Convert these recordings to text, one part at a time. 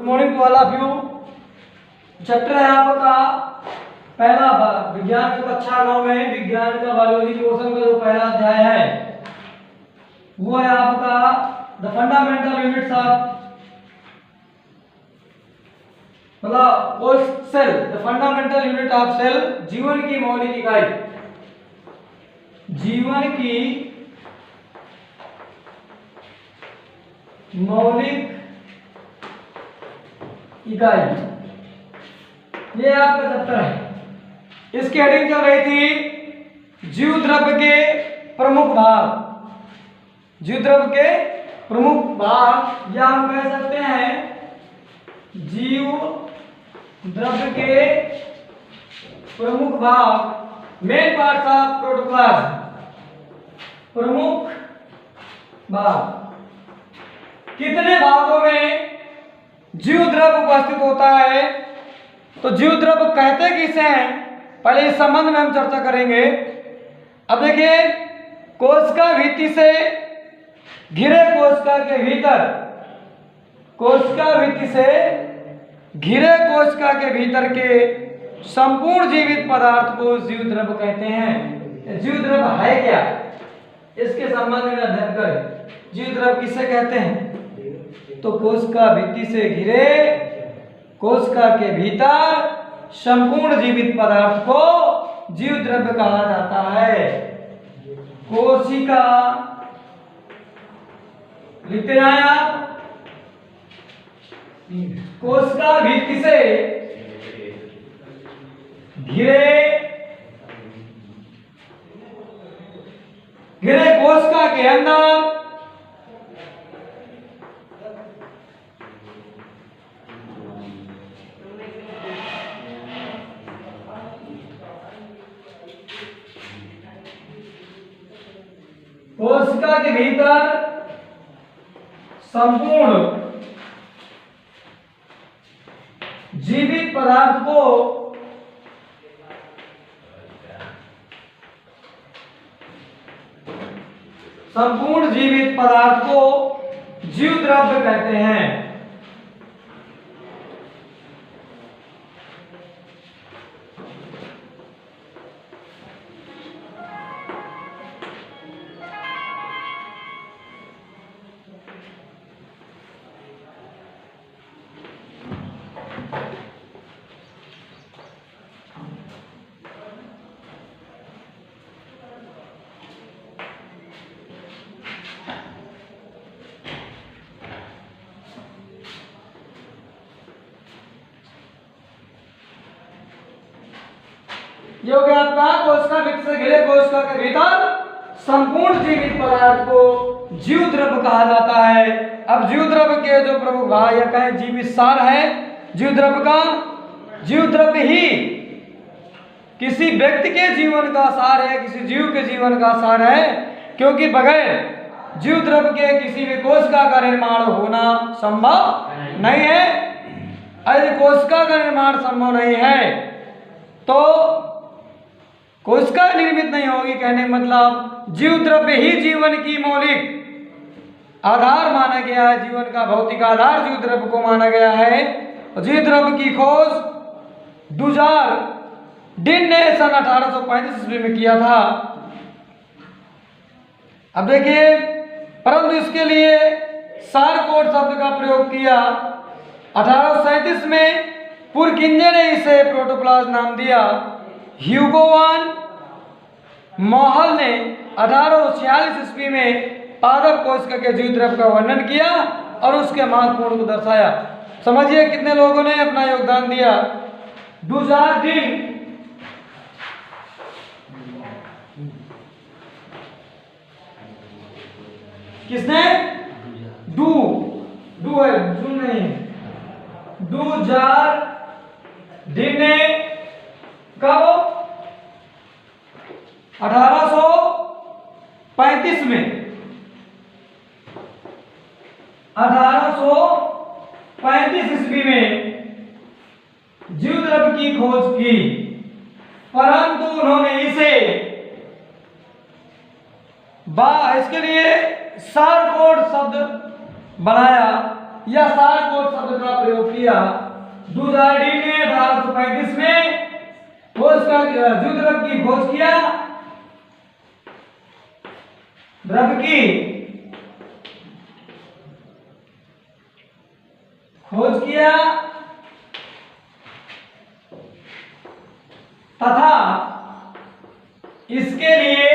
Good morning to all of you. Chapter है आपका पहला विज्ञान की कक्षा 9 में विज्ञान का बायोलॉजी पोर्शन का जो पहला अध्याय है वो है आपका the fundamental units of cell. The fundamental unit of cell, जीवन की मौलिक इकाई। जीवन की मौलिक इकाई, ये आपका चैप्टर है। इसकी हेडिंग चल रही थी जीव द्रव्य के प्रमुख भाग। जीव द्रव्य के प्रमुख भाग या हम कह सकते हैं जीव द्रव्य के प्रमुख भाग, मेन पार्ट्स ऑफ प्रोटोप्लाज्म। प्रमुख भाग, कितने भागों में जीव द्रव्य उपस्थित होता है। तो जीव द्रव्य कहते किसे हैं, पहले इस संबंध में हम चर्चा करेंगे। अब देखिए, कोशिका भित्ति से घिरे कोशिका के भीतर, कोशिका भित्ति से घिरे कोशिका के भीतर के संपूर्ण जीवित पदार्थ को जीव द्रव्य कहते हैं। जीव द्रव्य है क्या, इसके संबंध में अध्ययन करें। जीव द्रव्य किसे कहते हैं, तो कोशिका भित्ति से घिरे कोशिका के भीतर संपूर्ण जीवित पदार्थ को जीव द्रव्य कहा जाता है। कोशिका लिखते हैं आप, कोशिका भित्ति से घिरे कोशिका के अंदर कोशिका के भीतर संपूर्ण जीवित पदार्थ को जीव द्रव्य कहते हैं। ये हो गया आपका कोशिका भित्ति से घिरे कोशिका के भीतर संपूर्ण जीवित पदार्थ को जीव द्रव्य कहा जाता है। अब जीव द्रव्य के जो प्रमुख भाग या कहें जीवित सार है जीव द्रव्य का, जीव द्रव्य ही किसी व्यक्ति के जीवन का सार है, किसी जीव के जीवन का सार है, क्योंकि बगैर जीव द्रव्य के किसी भी कोशिका का निर्माण होना संभव नहीं है। यदि कोशिका का निर्माण संभव नहीं है तो कोशिका निर्मित नहीं होगी। कहने का मतलब जीव द्रव्य ही जीवन की मौलिक आधार माना गया है, जीवन का भौतिक आधार जीव द्रव्य को माना गया है। जीव द्रव्य की खोज डुजार डिन ने सन 1835 ईस्वी में किया था। अब देखिए, परंतु इसके लिए सारकोट शब्द का प्रयोग किया। 1837 में पुरकिंजे ने इसे प्रोटोप्लाज्म नाम दिया। ह्यूगो वान मोहल ने 1846 ईस्वी में पादप कोशिका के जीव द्रव्य का वर्णन किया और उसके महत्वपूर्ण को दर्शाया। समझिए कितने लोगों ने अपना योगदान दिया। डुजार्डिन, किसने, डू है, जू नहीं, डुजार्डिन ने कब, 1835 में, 1835 ईस्वी में जीव द्रव्य की खोज की, परंतु उन्होंने इसे इसके लिए सारकोट शब्द बनाया या सारकोट शब्द का प्रयोग किया। डुजार्डिन ने 1835 में खोज का द्विध्रुव की खोज किया, द्रव की खोज किया तथा इसके लिए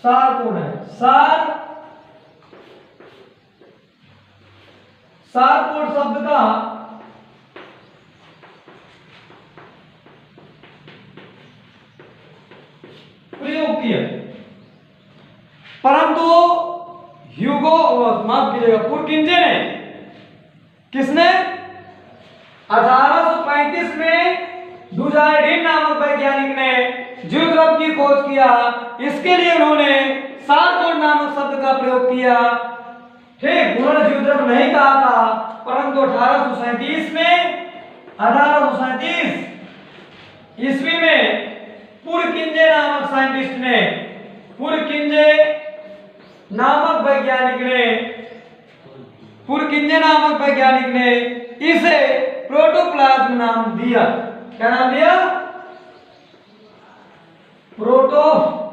सारकोड है, सारकोड शब्द का प्रयोग किया। परंतु ह्यूगो, माफ कीजिएगा, पुरकिंजे ने, किसने 1835 में डुजार्डिन नामक वैज्ञानिक ने द्विध्रुव की खोज किया। इसके लिए उन्होंने सारकोड नामक शब्द का प्रयोग किया। ठीक, उन्होंने द्विध्रुव नहीं कहा था, परंतु 1837 ईस्वी में पुरकिंजे नामक साइंटिस्ट ने, पुरकिंजे नामक वैज्ञानिक ने इसे प्रोटोप्लाज्म नाम दिया। क्या नाम दिया? प्रोटोप्लाज्म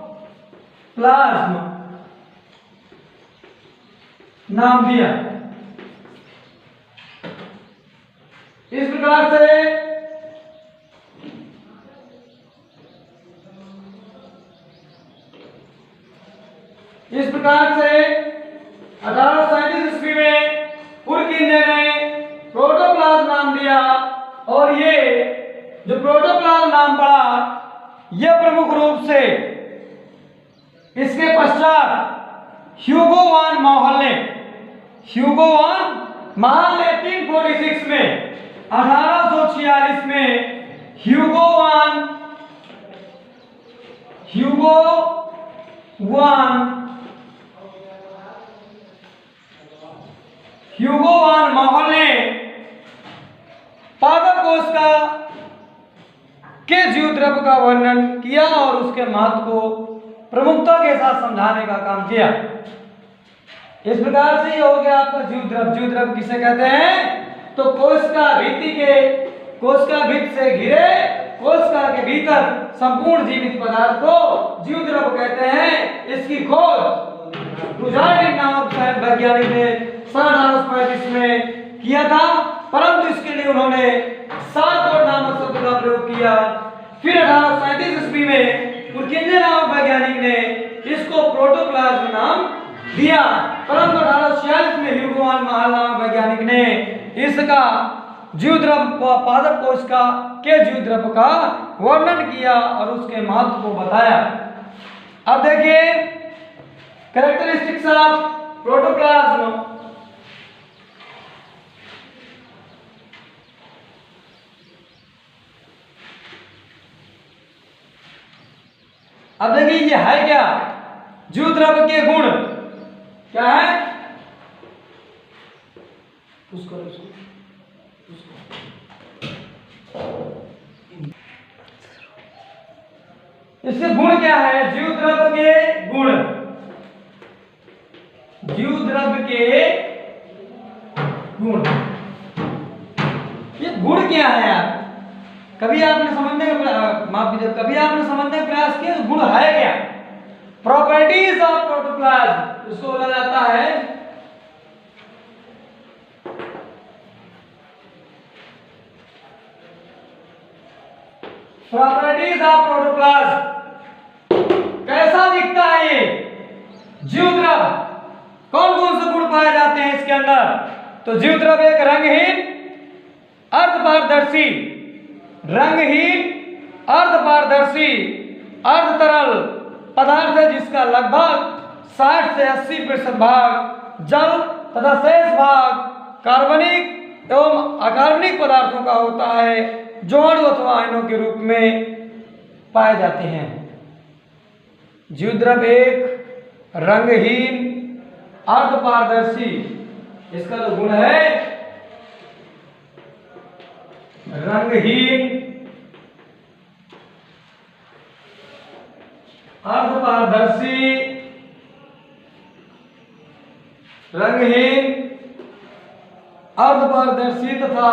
नाम दिया। इस प्रकार से इस प्रकार से 1837 ईस्वी में पुरकिंजे ने प्रोटोप्लाज्म नाम दिया, और ये जो प्रोटोप्लाज्म नाम पड़ा, यह प्रमुख रूप से इसके पश्चात ह्यूगो वान मॉहल ने 1846 में 1846 में ह्यूगो वान मॉहल ने पादप कोश के द्विध्रुव का वर्णन किया और उसके महत्व को प्रमुखता के साथ समझाने का काम किया। इस प्रकार से हो गया आपका द्विध्रुव किसे कहते हैं? तो कोशिका भित्ति से घिरे कोशिका के भीतर संपूर्ण जीवित पदार्थ को द्विध्रुव कहते हैं। इसकी खोज डुजार्डिन नामक वैज्ञानिक ने 1835 में किया था, परंतु इसके लिए उन्होंने सारकोड नामक शब्द का प्रयोग किया। फिर 1837 ईस्वी में पुरकिंजे नामक वैज्ञानिक ने इसको प्रोटोप्लाज्म नाम दिया, परंतु 1846 में ह्यूगो वान मॉहल नामक वैज्ञानिक ने इसका पादप कोश के द्विध्रुव का वर्णन किया और उसके महत्व को बताया। अब देखिए कैरेक्टरिस्टिक्स ऑफ प्रोटोप्लाज्म। अब देखिए ये है क्या? द्विध्रुव के गुण क्या है? उसको इसके गुण क्या है? द्विध्रुव के गुण ये गुण क्या है यार? कभी आपने समझने का प्रयास किया गुण है क्या? प्रॉपर्टीज ऑफ प्रोटोप्लाज्म, इसको बोला जाता है प्रॉपर्टीज ऑफ प्रोटोप्लाज्म। कैसा दिखता है ये द्विध्रुव? कौन कौन से गुण पाए जाते हैं इसके अंदर? तो द्विध्रुव एक रंगहीन अर्धपारदर्शी अर्धतरल पदार्थ है, जिसका लगभग 60 से 80% भाग जल तथा शेष भाग कार्बनिक एवं अकार्बनिक पदार्थों का होता है, जो अणु अथवा आयनों के रूप में पाए जाते हैं। द्विध्रुव एक रंगहीन अर्धपारदर्शी, इसका जो गुण है रंगहीन अर्धपारदर्शी, रंगहीन, अर्धपारदर्शी तथा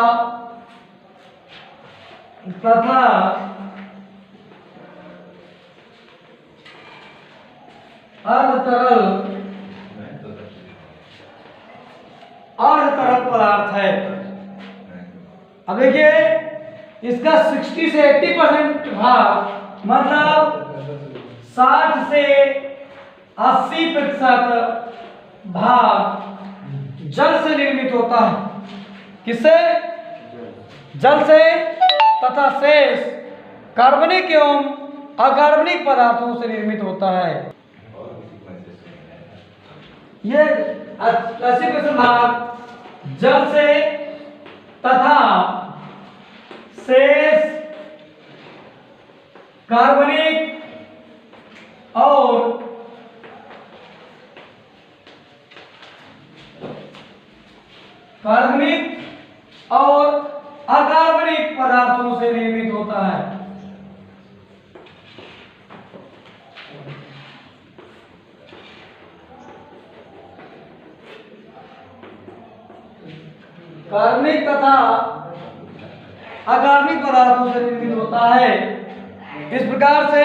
अर्धतरल पदार्थ है। अब देखिए इसका 60 से 80% भाग मतलब 60 से 80% भाग जल से निर्मित होता है। किससे? जल से, तथा शेष कार्बनिक एवं अकार्बनिक पदार्थों से निर्मित होता है। ये 80% भाग जल से तथा शेष कार्बनिक और अकार्बनिक पदार्थों से निर्मित होता है। कार्बनिक तथा अकार्बनिक पदार्थों से निर्मित होता है। इस प्रकार से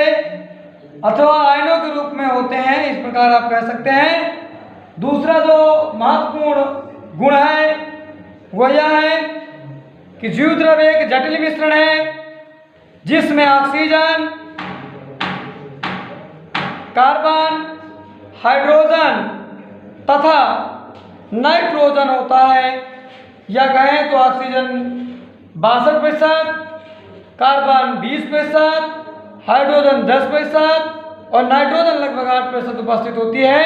अथवा आयनों के रूप में होते हैं, इस प्रकार आप कह सकते हैं। दूसरा जो महत्वपूर्ण गुण है वो यह है कि जीव द्रव्य एक जटिल मिश्रण है जिसमें ऑक्सीजन, कार्बन, हाइड्रोजन तथा नाइट्रोजन होता है। या कहें तो ऑक्सीजन 62%, कार्बन 20%, हाइड्रोजन 10% और नाइट्रोजन लगभग 8% उपस्थित होती है।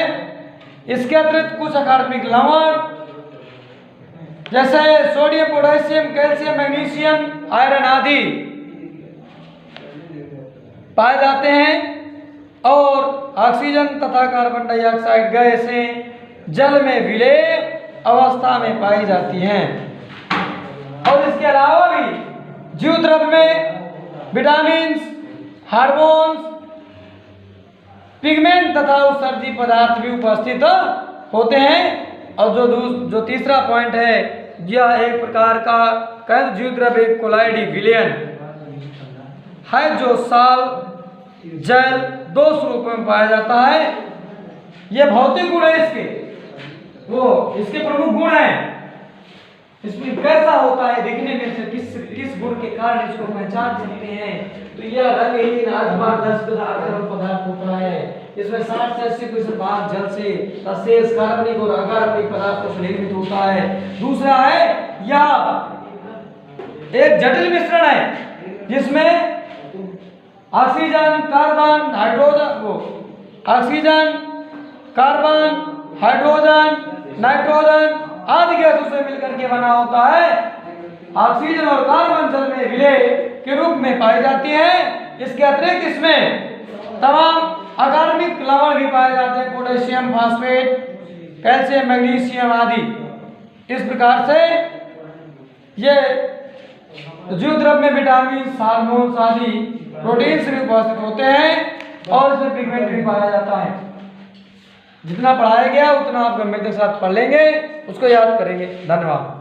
इसके अतिरिक्त कुछ अकार्बनिक लवण जैसे sodium, potassium, calcium, magnesium, iron आदि पाए जाते हैं और ऑक्सीजन तथा कार्बन डाइऑक्साइड गैसें जल में विलय अवस्था में पाई जाती हैं। और इसके अलावा भी जीव द्रव्य में विटामिन्स, हार्मोन्स, पिगमेंट तथा उत्सर्जी पदार्थ भी उपस्थित होते हैं। और जो तीसरा पॉइंट है, यह एक प्रकार का कहें जीव द्रव्य कोलाइडी विलयन है जो साल, जल, दो स्वरूपों में पाया जाता है। यह भौतिक गुण है इसके प्रमुख गुण हैं। इसमें कैसा होता है दिखने में से किस गुण के कारण इसको पहचान सकते हैं, तो यह रंगहीन अर्धपारदर्शी पदार्थ होता है। इसमें 60 से 80% भाग जल से, शेष कार्बनिक और अकार्बनिक पदार्थों से निर्मित होता है। दूसरा है यह एक जटिल मिश्रण है जिसमें ऑक्सीजन, कार्बन, हाइड्रोजन, नाइट्रोजन आदि गैसों से मिलकर के बना होता है। ऑक्सीजन और कार्बन जल में विलय के रूप में पाई जाती है। इसके अतिरिक्त इसमें तमाम अकार्बनिक लवण भी पाए जाते हैं, पोटेशियम, फास्फेट, कैल्शियम, मैग्नीशियम आदि। इस प्रकार से ये जीव द्रव्य में विटामिन, हार्मोन्स आदि प्रोटीन्स भी उपस्थित होते हैं और इसमें पिगमेंट भी पाया जाता है। जितना पढ़ाया गया उतना आप गंभीरता के साथ पढ़ लेंगे, उसको याद करेंगे। धन्यवाद।